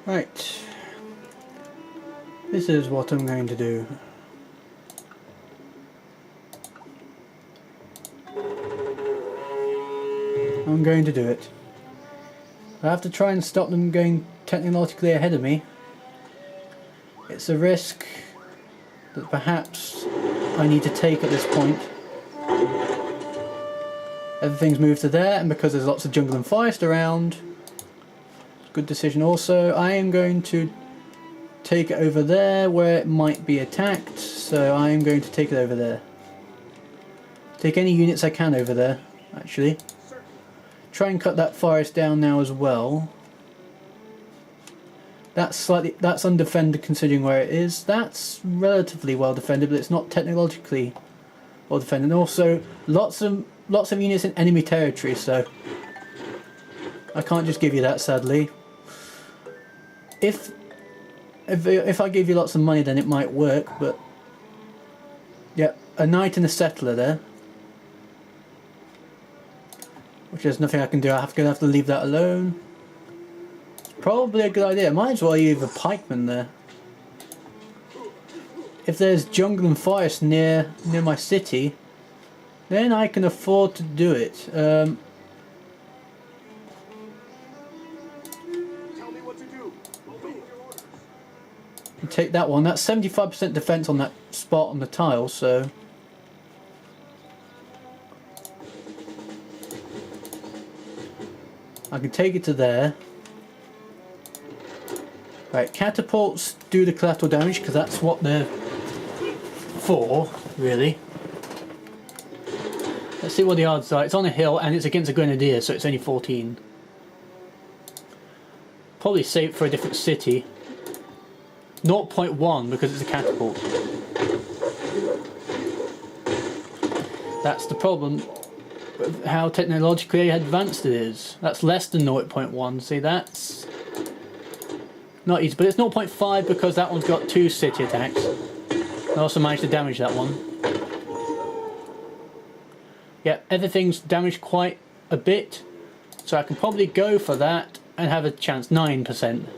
Right. This is what I'm going to do. I'm going to do it. I have to try and stop them going technologically ahead of me. It's a risk that perhaps I need to take at this point. Everything's moved to there, and because there's lots of jungle and forest around, good decision also. I am going to take it over there where it might be attacked, so I am going to take it over there. Take any units I can over there, actually. Try and cut that forest down now as well. That's undefended considering where it is. That's relatively well defended, but it's not technologically well defended. And also lots of units in enemy territory, so I can't just give you that, sadly. If I give you lots of money, then it might work, but yeah, a knight and a settler there, which there's nothing I can do. I'm gonna have to leave that alone. It's probably a good idea. Might as well leave a pikeman there. If there's jungle and forest near my city, then I can afford to do it. Take that one. That's 75% defense on that spot on the tile, so I can take it to there. Right, catapults do the collateral damage because that's what they're for, really. Let's see what the odds are. It's on a hill and it's against a grenadier, so it's only 14. Probably save it for a different city. 0.1 because it's a catapult. That's the problem with how technologically advanced it is. That's less than 0.1. See, that's not easy, but it's 0.5 because that one's got 2 city attacks. I also managed to damage that one. Yeah, everything's damaged quite a bit, so I can probably go for that and have a chance. 9%.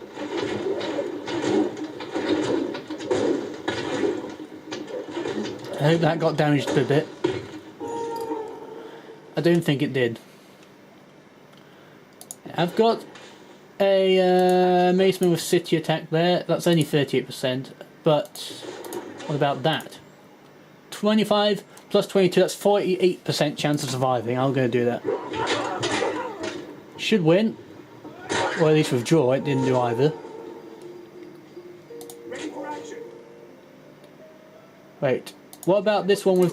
I hope that got damaged a bit. I don't think it did. I've got a maceman with city attack there. That's only 38%. But what about that? 25 plus 22. That's 48% chance of surviving. I'm going to do that. Should win. Or at least withdraw. It didn't do either. Wait. What about this one with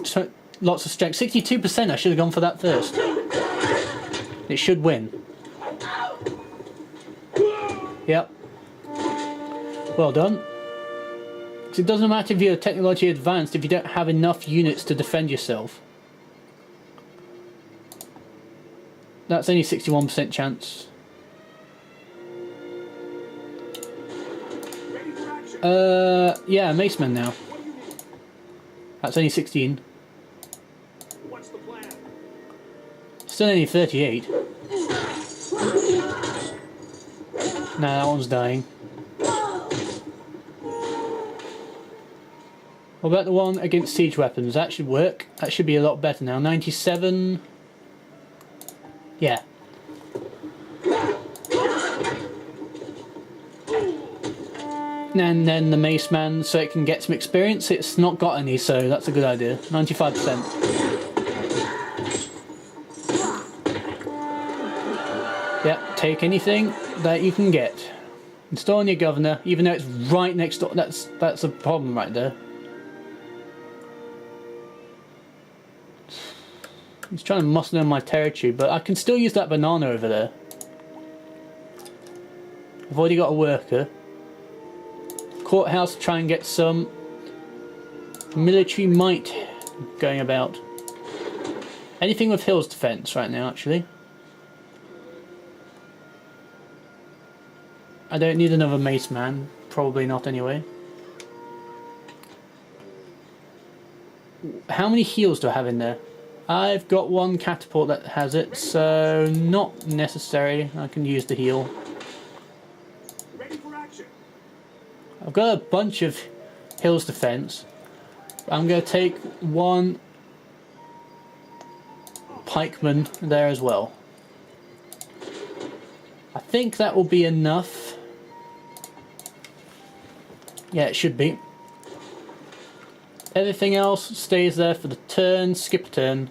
lots of strength? 62%, I should have gone for that first. It should win. Yep. Well done. Because it doesn't matter if you're technologically advanced if you don't have enough units to defend yourself. That's only 61% chance. Yeah, Maceman now. That's only 16. What's the plan? Still only 38. Nah, that one's dying. What about the one against siege weapons? That should work. That should be a lot better now. 97. Yeah. And then the Maceman, so it can get some experience. It's not got any, so that's a good idea. 95%. Yep, take anything that you can get. Install on your governor, even though it's right next door. That's a problem right there. He's trying to muscle in my territory, but I can still use that banana over there. I've already got a worker. Courthouse to try and get some military might going about. Anything with hills defense right now, actually. I don't need another mace man. Probably not anyway. How many heals do I have in there? I've got one catapult that has it, so not necessary. I can use the heal. I've got a bunch of hills defense. I'm going to take one pikeman there as well. I think that will be enough. Yeah, it should be. Everything else stays there for the turn, skip a turn.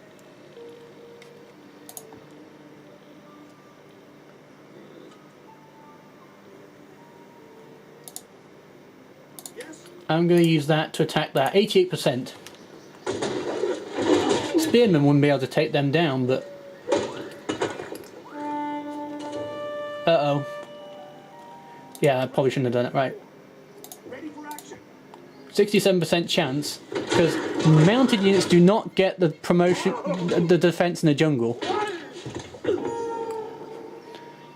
I'm going to use that to attack that. 88%. Spearmen wouldn't be able to take them down, but... Uh-oh. Yeah, I probably shouldn't have done it right. 67% chance, because mounted units do not get the promotion, the defense in the jungle.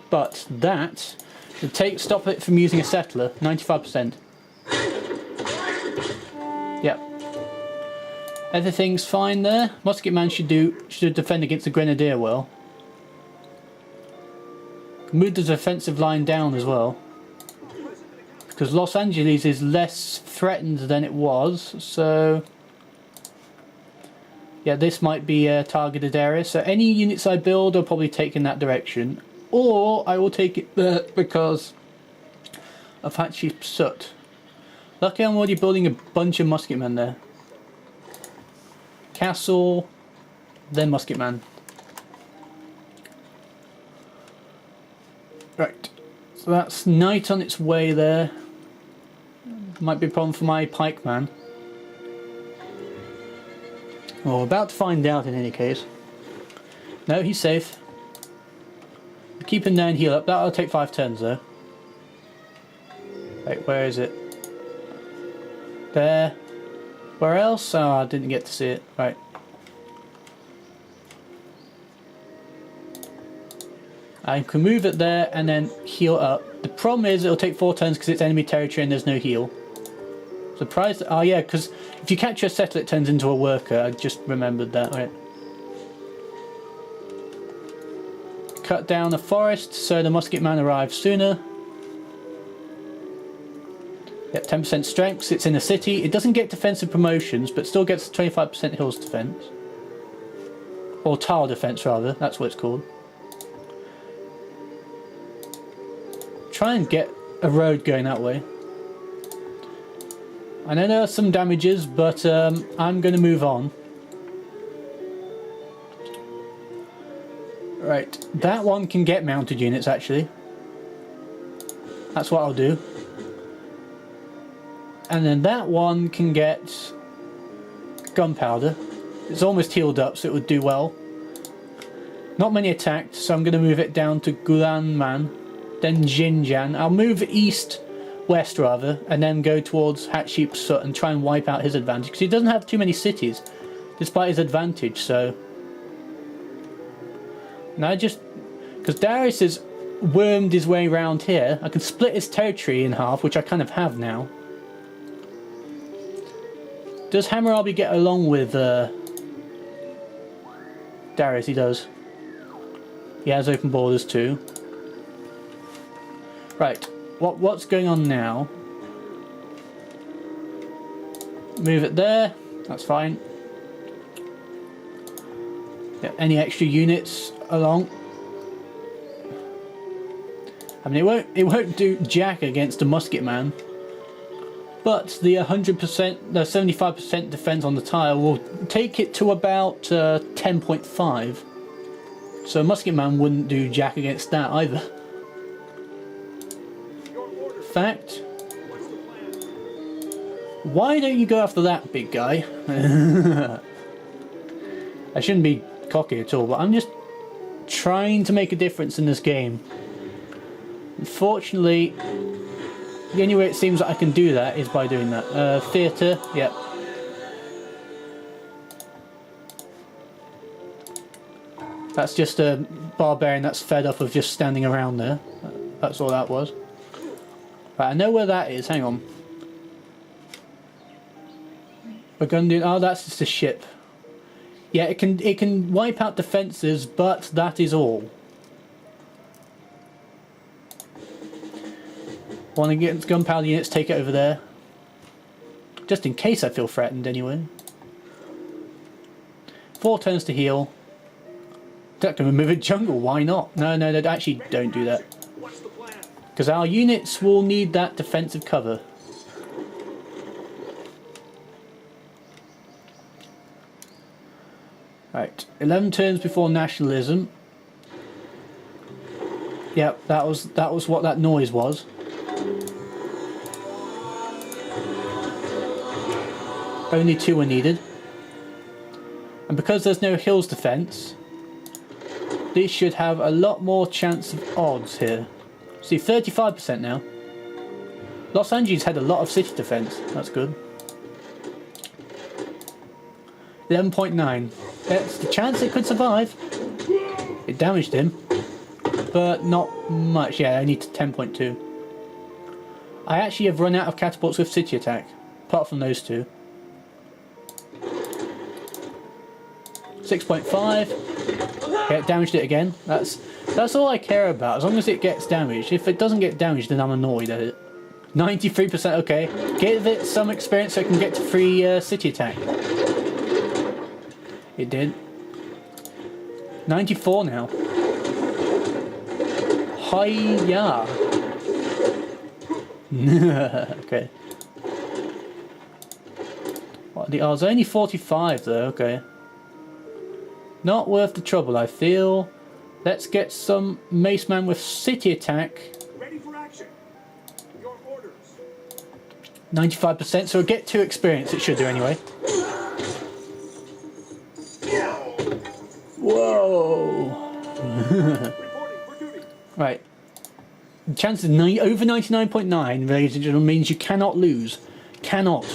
But that would stop it from using a settler. 95%. Yep. Everything's fine there. Musket man should defend against the grenadier well. Move the defensive line down as well, because Los Angeles is less threatened than it was. So yeah, this might be a targeted area. So any units I build, I'll probably take in that direction, or I will take it there because of Hatshepsut. Lucky I'm already building a bunch of musketmen there. Castle, then musketman. Right, so that's night on its way there. Might be a problem for my pikeman. Well, we're about to find out in any case. No, he's safe. Keep him there and heal up. That'll take 5 turns though. Wait, where is it? There. Where else? Oh, I didn't get to see it. Right. I can move it there and then heal up. The problem is it'll take 4 turns because it's enemy territory and there's no heal. Surprised. Oh yeah, because if you capture a settler it turns into a worker. I just remembered that. Right. Cut down a forest so the musketman arrives sooner. Yep, 10% strength. It's in a city. It doesn't get defensive promotions, but still gets 25% hills defense. Or tile defense, rather. That's what it's called. Try and get a road going that way. I know there are some damages, but I'm going to move on. Right, that one can get mounted units, actually. That's what I'll do. And then that one can get gunpowder. It's almost healed up, so it would do well. Not many attacked, so I'm going to move it down to Gulanman, then Xinjiang. I'll move west rather, and then go towards Hatshepsut and try and wipe out his advantage, because he doesn't have too many cities, despite his advantage, so... Now because Darius has wormed his way around here, I can split his territory in half, which I kind of have now. Does Hammurabi get along with Darius? He does. He has open borders too. Right, what's going on now? Move it there, that's fine. Yeah, any extra units along? I mean, it won't do jack against a musketman, but the 100%, the 75% defense on the tile will take it to about 10.5. So a musketman wouldn't do jack against that either. Fact. Why don't you go after that big guy? I shouldn't be cocky at all, but I'm just trying to make a difference in this game. Unfortunately, the only way it seems that I can do that is by doing that. Theatre, yep. That's just a barbarian that's fed up of just standing around there. That's all that was. Right, I know where that is, hang on. We're going to do... Oh, that's just a ship. Yeah, it can wipe out defences, but that is all. Want to get gunpowder units, take it over there. Just in case I feel threatened anyway. 4 turns to heal. That can remove a jungle, why not? No, actually don't do that. Because our units will need that defensive cover. Right, 11 turns before nationalism. Yep, that was what that noise was. Only 2 were needed. And because there's no hills defense, these should have a lot more chance of odds here. See, 35% now. Los Angeles had a lot of city defense. That's good. 11.9. That's the chance it could survive. It damaged him, but not much. Yeah, only to 10.2. I actually have run out of catapults with city attack, apart from those 2. 6.5. Yeah, it damaged it again. That's all I care about. As long as it gets damaged. If it doesn't get damaged, then I'm annoyed at it. 93%. Okay, give it some experience so I can get to free city attack. It did. 94 now. Hiya. Okay. What are the odds? Only 45 though. Okay. Not worth the trouble, I feel. Let's get some Mace Man with city attack. Ready for action. Your orders. 95%, so we'll get 2 experience, it should do anyway. Whoa! Right. The chance is over 99.9, ladies and gentlemen, means you cannot lose. Cannot.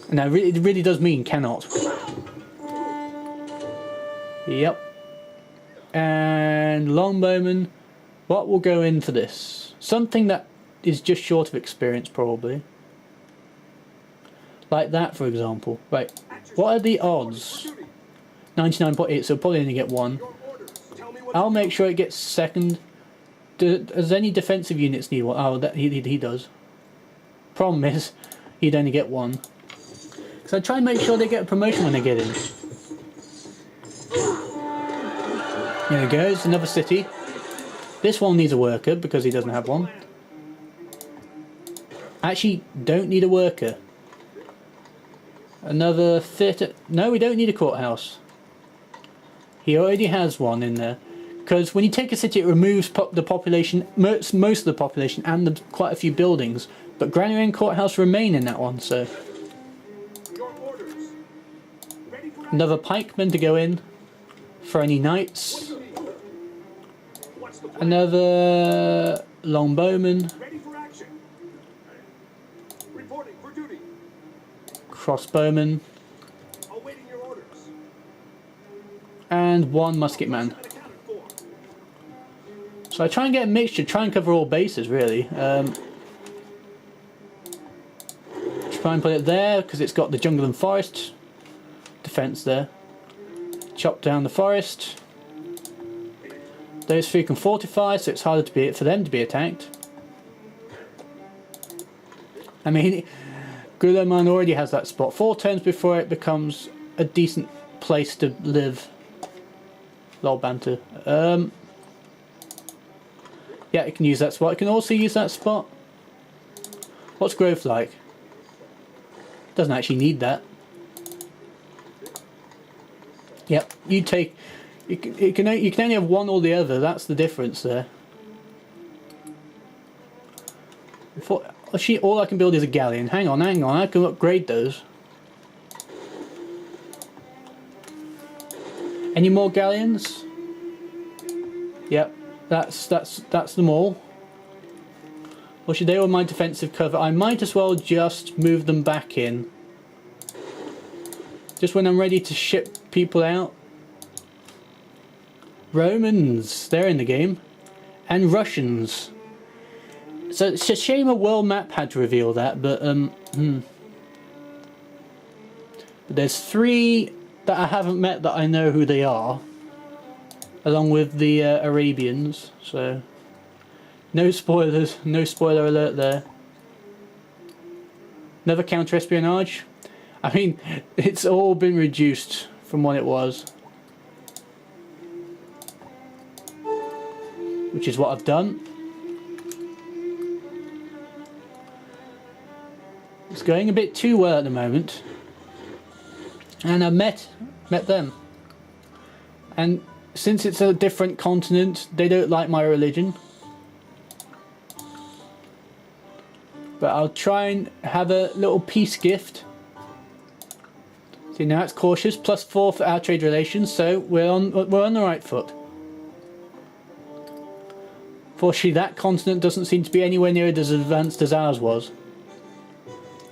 And that it really does mean cannot. Yep. And Longbowman, what will go in for this? Something that is just short of experience, probably. Like that, for example. Right. What are the odds? 99.8, so probably only get 1. I'll make sure it gets second. Does any defensive units need 1? Oh, that he does. Problem is, he'd only get 1. So I try and make sure they get a promotion when they get in. There it goes, another city. This one needs a worker because he doesn't have one. Actually, don't need a worker. Another theatre. No, we don't need a courthouse. He already has one in there. Because when you take a city, it removes the population, most of the population, and quite a few buildings. But Granary and Courthouse remain in that one, so. Another pikeman to go in for any knights. Another longbowman. Crossbowman. And 1 musketman. So I try and get a mixture, try and cover all bases really. Try and put it there because it's got the jungle and forest defense there. Chop down the forest. Those 3 can fortify, so it's harder for them to be attacked. I mean, Guloman already has that spot. 4 turns before it becomes a decent place to live. Lol banter. Yeah, it can use that spot. It can also use that spot. What's growth like? Doesn't actually need that. Yep, you take. You can only have one or the other. That's the difference there. All I can build is a galleon. Hang on. I can upgrade those. Any more galleons? Yep, that's them all. Or should they all my defensive cover? I might as well just move them back in. Just when I'm ready to ship people out. Romans, they're in the game. And Russians. So it's a shame a world map had to reveal that, but But there's 3 that I haven't met that I know who they are. Along with the Arabians, so No spoilers. No spoiler alert there. Another counter-espionage. I mean, it's all been reduced from what it was. Which is what I've done. It's going a bit too well at the moment. And I've met them. And since it's a different continent, they don't like my religion. But I'll try and have a little peace gift. See, now it's cautious. +4 for our trade relations, so we're on the right foot. Fortunately, that continent doesn't seem to be anywhere near as advanced as ours was.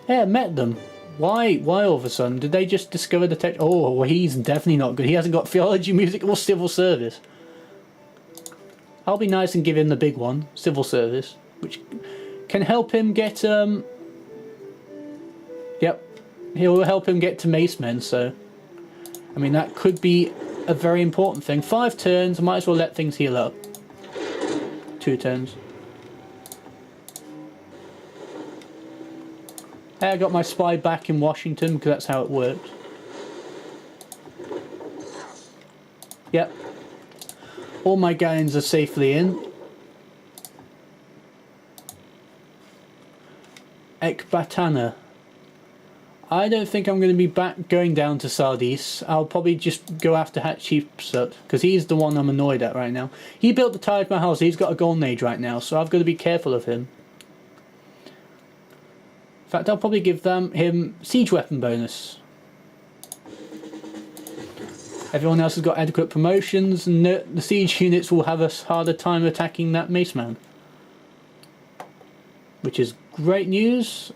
Yeah, I met them. Why all of a sudden? Did they just discover the tech? Oh, well, he's definitely not good. He hasn't got theology, music, or civil service. I'll be nice and give him the big one, civil service, which can help him get, Yep, he'll help him get to macemen, so... I mean, that could be a very important thing. 5 turns, I might as well let things heal up. 2 turns. Hey, I got my spy back in Washington, because that's how it works. Yep. All my galleons are safely in. Ekbatana. I don't think I'm going to be going down to Sardis. I'll probably just go after Hatshepsut, because he's the one I'm annoyed at right now. He built the Taj Mahal, so he's got a golden age right now, so I've got to be careful of him. In fact, I'll probably give him siege weapon bonus. Everyone else has got adequate promotions, and the siege units will have a harder time attacking that mace man. Which is great news.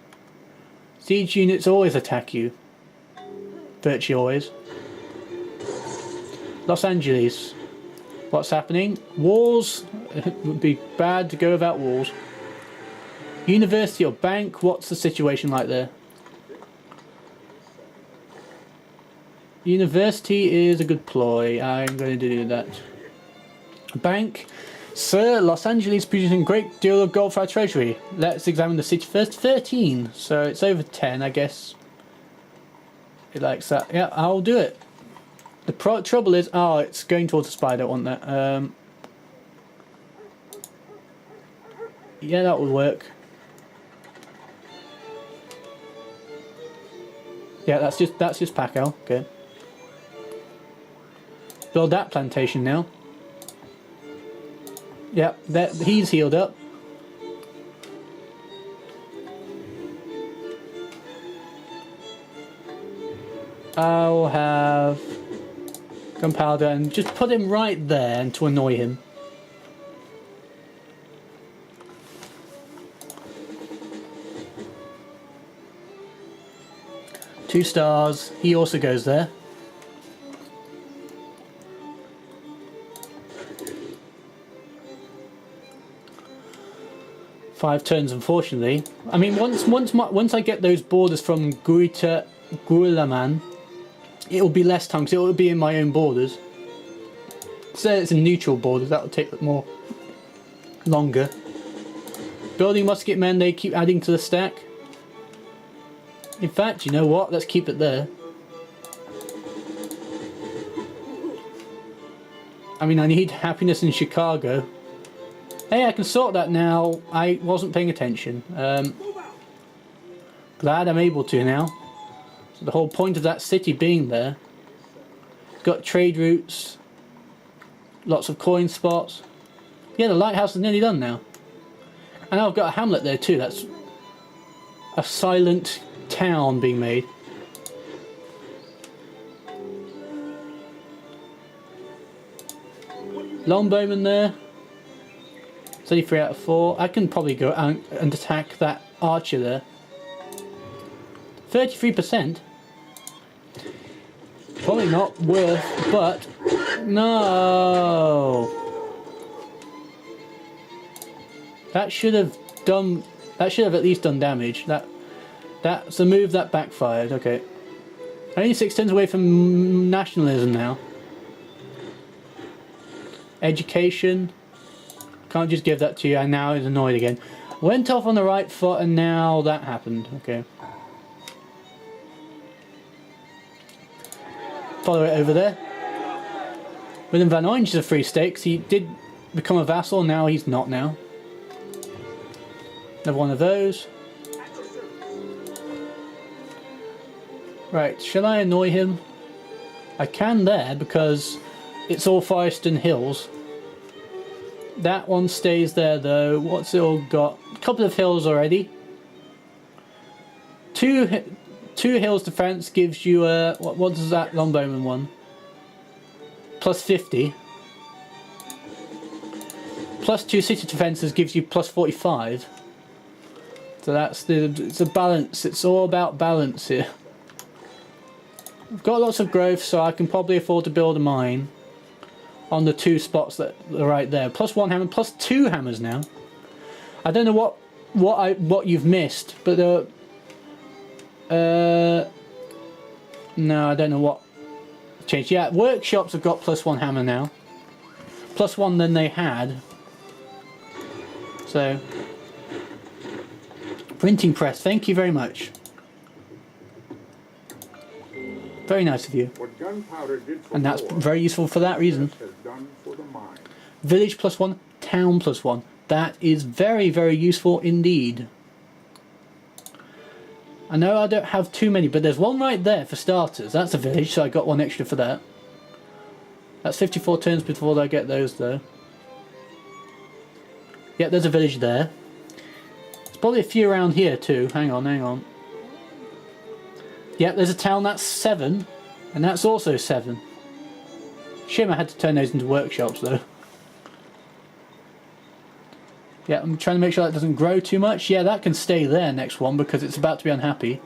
Siege units always attack you. Virtually always. Los Angeles. What's happening? Wars. It would be bad to go without wars. University or bank? What's the situation like there? University is a good ploy. I'm going to do that. Bank. Sir, Los Angeles producing a great deal of gold for our treasury. Let's examine the city first. 13. So it's over 10, I guess. It likes that. Yeah, I'll do it. The trouble is... Oh, it's going towards the spy. I don't want that. Yeah, that would work. Yeah, that's just Pacal. Okay. Build that plantation now. Yep, he's healed up. I'll have gunpowder and just put him right there and to annoy him. Two stars. He also goes there. Five turns, unfortunately. I mean, once I get those borders from Guilaman, it will be less time because it will be in my own borders. Say it's a neutral border, that will take more longer. Building musket men, they keep adding to the stack. In fact, you know what? Let's keep it there. I mean, I need happiness in Chicago. Hey, I can sort that now. I wasn't paying attention. Glad I'm able to now. So the whole point of that city being there. It's got trade routes. Lots of coin spots. Yeah, the lighthouse is nearly done now. And I've got a hamlet there too. That's a silent town being made. Longbowman there. It's only 3 out of 4. I can probably go and attack that archer there. 33%. Probably not worth, but no. That should have done. That should have at least done damage. That's a move that backfired. Okay. Only 6 turns away from nationalism now. Education. Can't just give that to you, and now he's annoyed again. Went off on the right foot, and now that happened. Okay. Follow it over there. Willem van Orange is a free stakes. He did become a vassal, now he's not now. Another one of those. Right, shall I annoy him? I can there because it's all forest and hills. That one stays there though. What's it all got? A couple of hills already. Two hills defense gives you a... What does that longbowman one? Plus 50. Plus 2 city defenses gives you plus 45. So that's it's a balance. It's all about balance here. I've got lots of growth, so I can probably afford to build a mine on the 2 spots that are right there. Plus 1 hammer, plus 2 hammers now. I don't know what you've missed, but no, I don't know what changed. Yeah, workshops have got plus 1 hammer now. Plus 1 than they had. So, printing press, thank you very much. Very nice of you. What gunpowder did for And that's war, very useful for that reason. has done for the mine. Village plus 1, town plus 1. That is very, very useful indeed. I know I don't have too many, but there's one right there for starters. That's a village, so I got 1 extra for that. That's 54 turns before I get those though. Yep, there's a village there. There's probably a few around here too. Hang on, hang on. Yep, there's a town, that's 7. And that's also 7. Shame I had to turn those into workshops though. Yeah, I'm trying to make sure that doesn't grow too much. Yeah, that can stay there next one because it's about to be unhappy.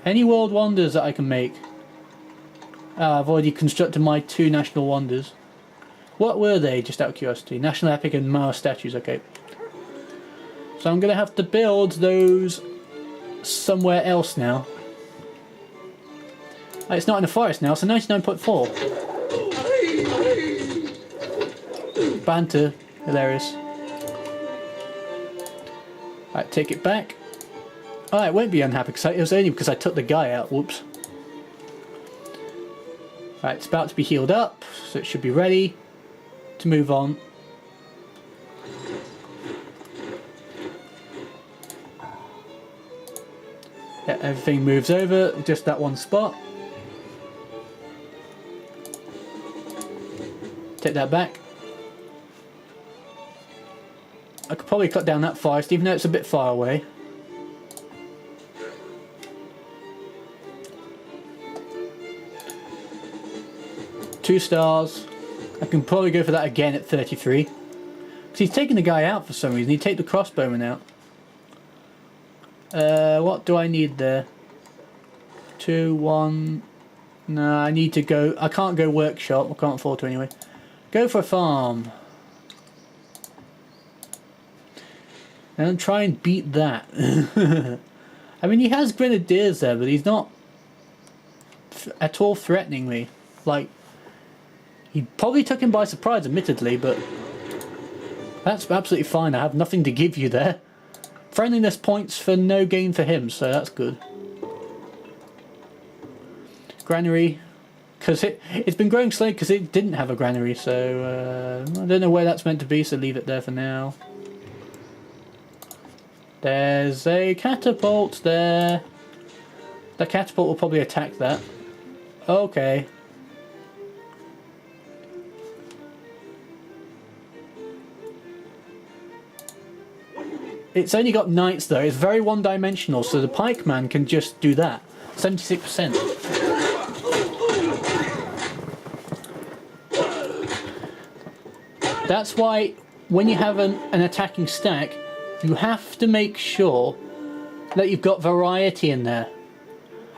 Any world wonders that I can make? I've already constructed my 2 national wonders. What were they, just out of curiosity? National Epic and Mao statues, okay. So I'm going to have to build those somewhere else now. It's not in the forest now, so 99.4. Banter. Hilarious. Right, take it back. Oh, it won't be unhappy because it was only because I took the guy out. Whoops. Right, it's about to be healed up, so it should be ready to move on. Yeah, everything moves over, just that one spot. Take that back. I could probably cut down that forest, even though it's a bit far away. Two stars. I can probably go for that again at 33. Because he's taking the guy out for some reason. He'd take the crossbowman out. What do I need there? 2, 1... No, I need to go... I can't go workshop. I can't afford to anyway. Go for a farm. And try and beat that. I mean, he has grenadiers there, but he's not at all threatening me. Like, he probably took him by surprise, admittedly, but that's absolutely fine. I have nothing to give you there. Friendliness points for no gain for him, so that's good. Granary, because it's been growing slowly because it didn't have a granary, so I don't know where that's meant to be, so leave it there for now. There's a catapult there. The catapult will probably attack that. Okay. It's only got knights though. It's very one-dimensional, so the pikeman can just do that. 76%. That's why when you have an attacking stack, you have to make sure that you've got variety in there.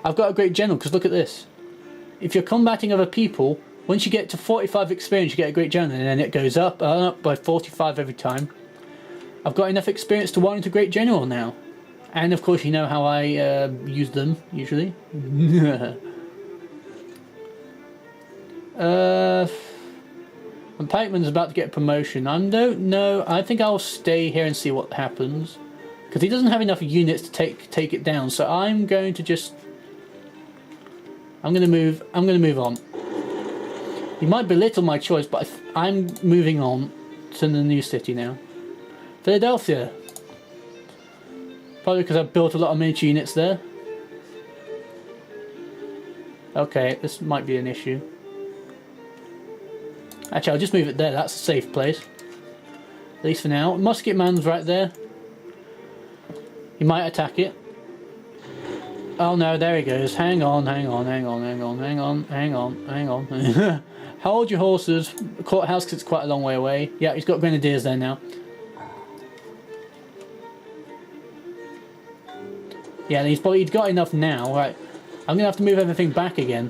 I've got a great general, because look at this. If you're combating other people, once you get to 45 experience, you get a great general, and then it goes up and up by 45 every time. I've got enough experience to warrant a great general now. And of course you know how I use them, usually. And Pikeman's about to get a promotion. I don't know. I think I'll stay here and see what happens. Because he doesn't have enough units to take it down. So I'm going to just... I'm going to move on. You might belittle my choice, but I'm moving on to the new city now. Philadelphia. Probably because I've built a lot of miniature units there. Okay, this might be an issue. Actually, I'll just move it there. That's a safe place. At least for now. Musket man's right there. He might attack it. Oh no, there he goes. Hang on. Hold your horses. Courthouse, because it's quite a long way away. Yeah, he's got grenadiers there now. Yeah, he's got enough now. Right, I'm going to have to move everything back again.